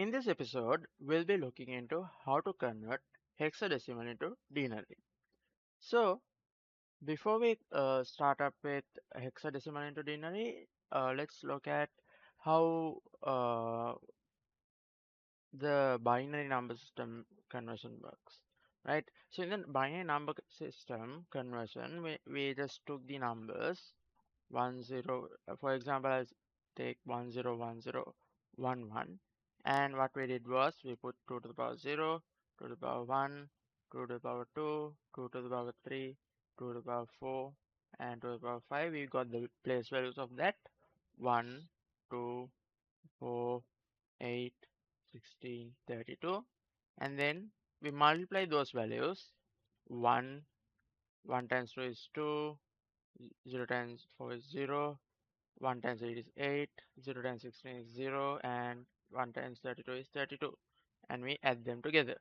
In this episode, we'll be looking into how to convert hexadecimal into denary. So, before we start up with hexadecimal into denary, let's look at how the binary number system conversion works, right? So, in the binary number system conversion, we just took the numbers 1 0, for example, I'll take 1 0 1 0 1 1, and what we did was we put 2 to the power 0, 2 to the power 1, 2 to the power 2, 2 to the power 3, 2 to the power 4, and 2 to the power 5. We got the place values of that 1, 2, 4, 8, 16, 32, and then we multiply those values. 1 1 times 2 is 2, 0 times 4 is 0, 1 times 8 is 8, 0 times 16 is 0, and 1 times 32 is 32. And we add them together,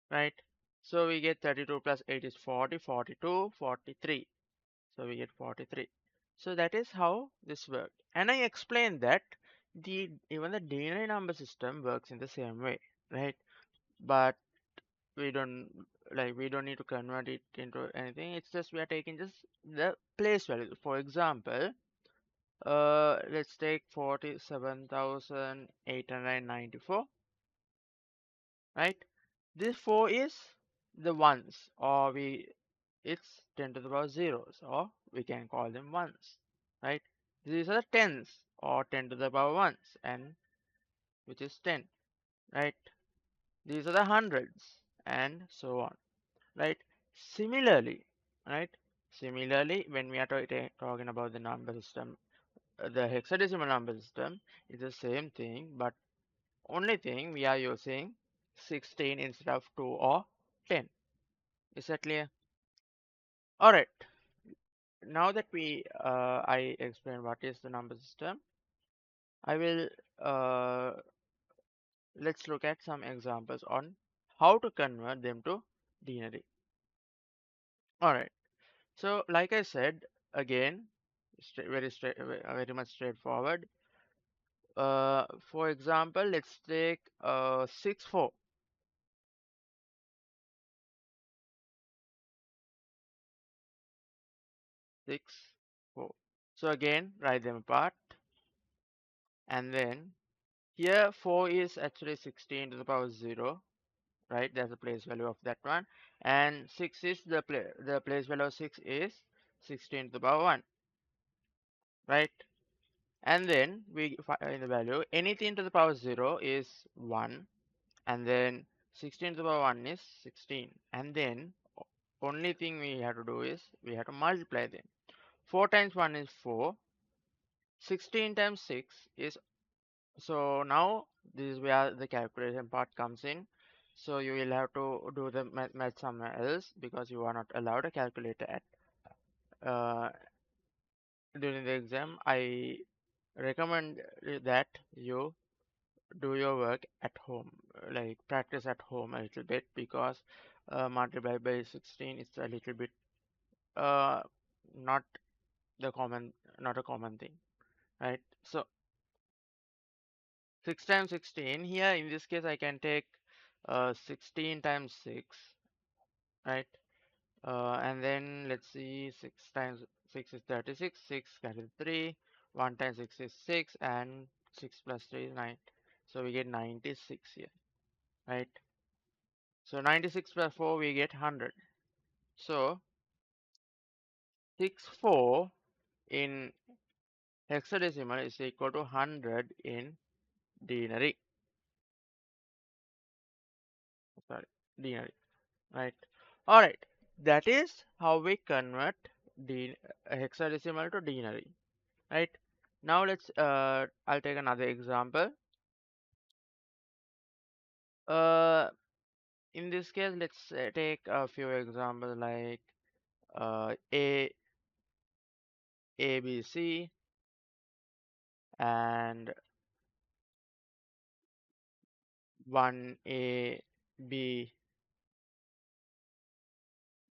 right? So we get 32 plus 8 is 40, 42, 43. So we get 43. So that is how this works. And I explained that even the denary number system works in the same way, right? But we don't we don't need to convert it into anything. It's just we are taking just the place value. For example, let's take 47,894, right? This 4 is the ones, or it's 10 to the power zeros, or we can call them ones, right? These are the tens, or 10 to the power ones, and which is 10, right? These are the hundreds, and so on, right? Similarly, right? Similarly, when we are talking about the number system, the hexadecimal number system is the same thing, but only thing we are using 16 instead of 2 or 10. Is that clear? Alright, now that I explained what is the number system, I will let's look at some examples on how to convert them to denary. Alright, so like I said, again, very much straightforward. For example, let's take 6 4. 6 4. So again, write them apart, and then here 4 is actually 16 to the power 0, right? That's the place value of that one, and 6 is the place value of 6 is 16 to the power 1, right? And then we find the value anything to the power 0 is 1, and then 16 to the power 1 is 16, and then only thing we have to do is we have to multiply them. 4 times 1 is 4, 16 times 6 is, so now this is where the calculation part comes in. So you will have to do the math somewhere else, because you are not allowed a calculator at during the exam. I recommend that you do your work at home, like practice at home a little bit, because multiply by 16 is a little bit uh, not the common not a common thing, right? So 6 times 16, here in this case I can take 16 times 6, right? And then let's see, 6 times 6 is 36, 6 carry 3, 1 times 6 is 6, and 6 plus 3 is 9. So we get 96 here, right? So 96 plus 4 we get 100. So 6 4 in hexadecimal is equal to 100 in denary. Sorry, denary, right? All right, that is how we convert the hexadecimal to denary, right? Now I'll take another example. Uh, in this case, let's take a few examples like A B C and 1 A B,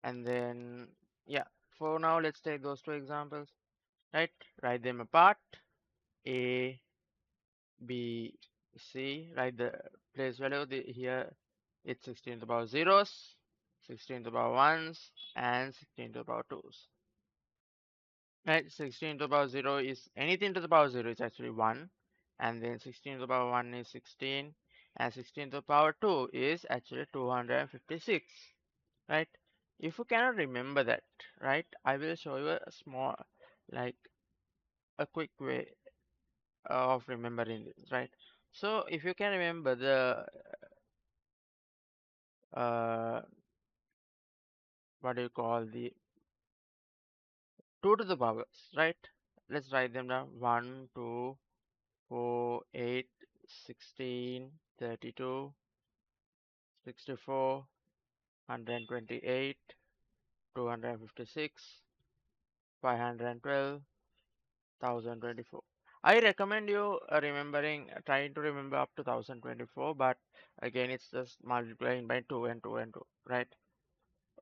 and then yeah. For now, let's take those two examples, right? Write them apart. A B see, write the place value. Here it's 16 to the power zeros, 16 to the power ones, and 16 to the power twos. Right, 16 to the power 0 is anything to the power 0 is actually 1, and then 16 to the power 1 is 16, and 16 to the power 2 is actually 256. Right, if you cannot remember that, right, I will show you a small, like a quick way of remembering this, right? So if you can remember the what do you call the 2 to the powers, right? Let's write them down. 1, 2, 4, 8, 16, 32, 64, 128, 256, 512, 1024. I recommend you trying to remember up to 1024, but again, it's just multiplying by 2 and 2 and 2, right?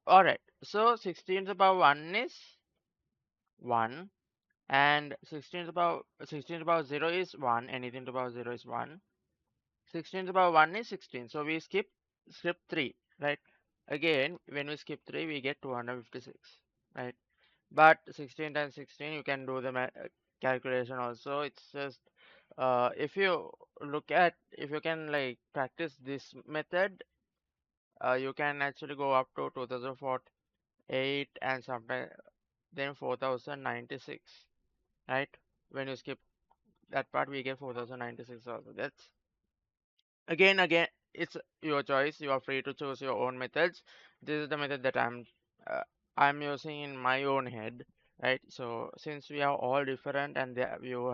Alright, so 16 to the power 1 is 1, and 16 to the power 0 is 1, anything to the power 0 is 1. 16 to the power 1 is 16. So we skip 3, right? Again, when we skip 3, we get 256, right? But 16 times 16, you can do the calculation also. It's just if you can like practice this method, you can actually go up to 2048 and sometimes then 4096, right? When you skip that part, we get 4096 also. That's again it's your choice. You are free to choose your own methods. This is the method that uh, I'm using in my own head, right? So since we are all different and you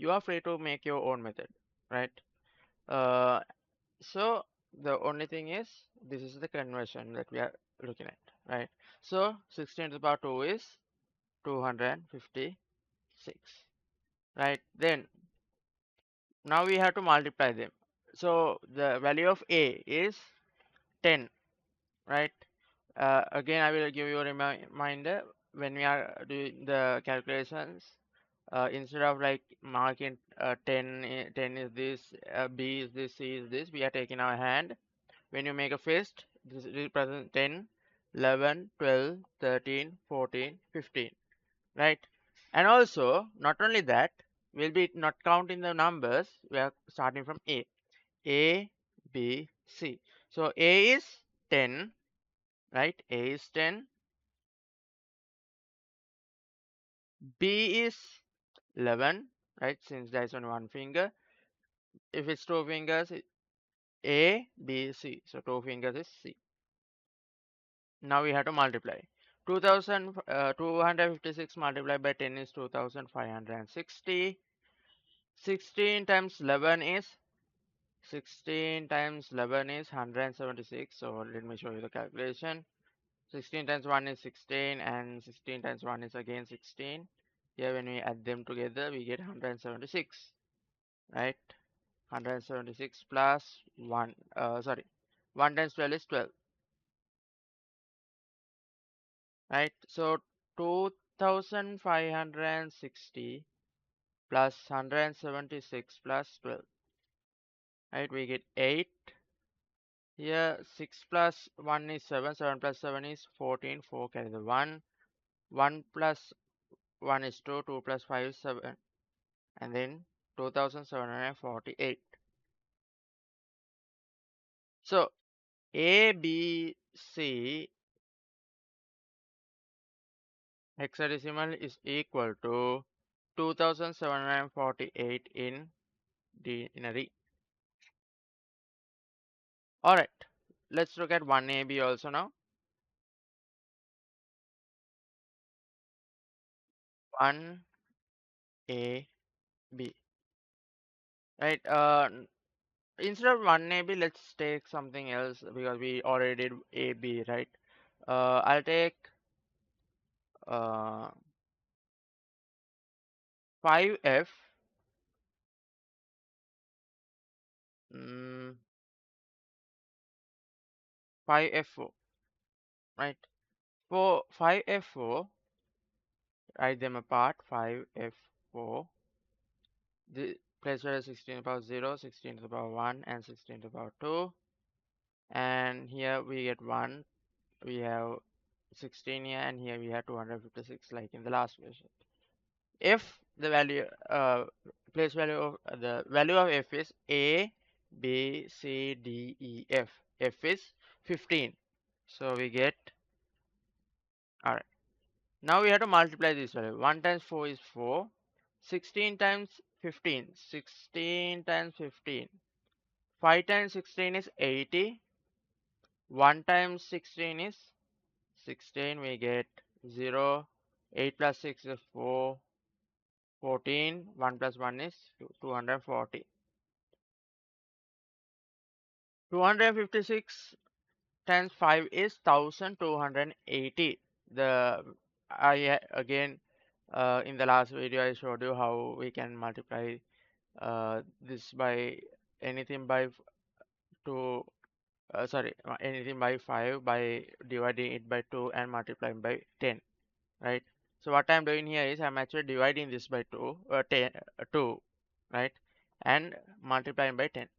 are free to make your own method, right? uh, so the only thing is this is the conversion that we are looking at, right? So 16 to the power 2 is 256, right? Then now we have to multiply them. So the value of a is 10, right? Again, I will give you a reminder when we are doing the calculations. Instead of like marking 10 is this, B is this, C is this, we are taking our hand. When you make a fist, this represents 10, 11, 12, 13, 14, 15, right? And also, not only that, we'll be not counting the numbers, we are starting from A, B, C. So A is 10, right? A is 10, B is 11, right? Since there's only one finger. If it's two fingers, A, B, C. So two fingers is C. Now we have to multiply. 256 multiplied by 10 is 2560. 16 times 11 is 176. So let me show you the calculation. 16 times 1 is 16 and 16 times 1 is again 16. Here when we add them together we get 176, right? 176 plus 1, sorry, 1 times 12 is 12, right? So 2560 plus 176 plus 12, right? We get 8. Here 6 plus 1 is 7, 7 plus 7 is 14, 4 carry the 1, 1 plus 1 is 2, 2 plus 5 is 7, and then 2748. So A, B, C hexadecimal is equal to 2748 in denary. Alright, let's look at 1AB also now. 1AB, right? Instead of 1AB, let's take something else because we already did AB, right? I'll take 5F, mm, 5F4, right? For 5F4, write them apart. 5F4, place value 16 to the power 0, 16 to the power 1, and 16 to the power 2. And here we get 1, we have 16 here, and here we have 256 like in the last version. If the value place value of the value of f is a, b, c, d, e, f. F is 15, so we get, all right, now we have to multiply this value. 1 times 4 is 4, 16 times 15, 16 times 15, 5 times 16 is 80, 1 times 16 is 16, we get 0, 8 plus 6 is 4, 14, 1 plus 1 is 240. 256 times 5 is 1280. The again, in the last video I showed you how we can multiply this by anything by 2, sorry, anything by 5 by dividing it by 2 and multiplying by 10, right? So what I'm doing here is I'm actually dividing this by 2, 2, right, and multiplying by 10,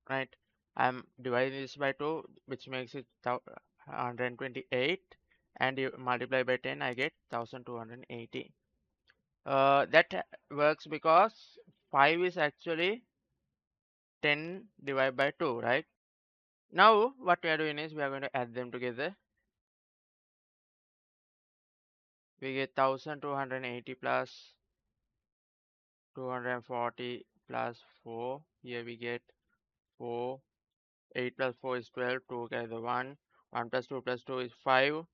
right? I'm dividing this by 2, which makes it 128, and you multiply by 10, I get 1280. That works because 5 is actually 10 divided by 2, right? Now what we are doing is we are going to add them together. We get 1280 plus 240 plus 4. Here we get 4. 8 plus 4 is 12. 2 carry the 1. 1 plus 2 plus 2 is 5.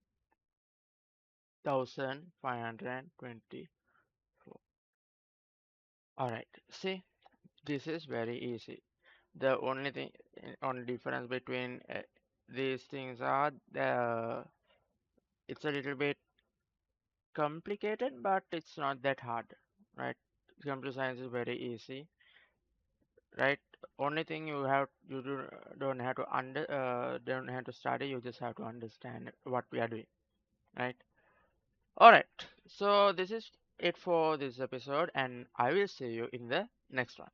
1524. Alright, see, this is very easy. The only thing, only difference between these things are it's a little bit complicated, but it's not that hard, right? Computer science is very easy, right? Only thing don't have to don't have to study, you just have to understand what we are doing, right? All right, so this is it for this episode, and I will see you in the next one.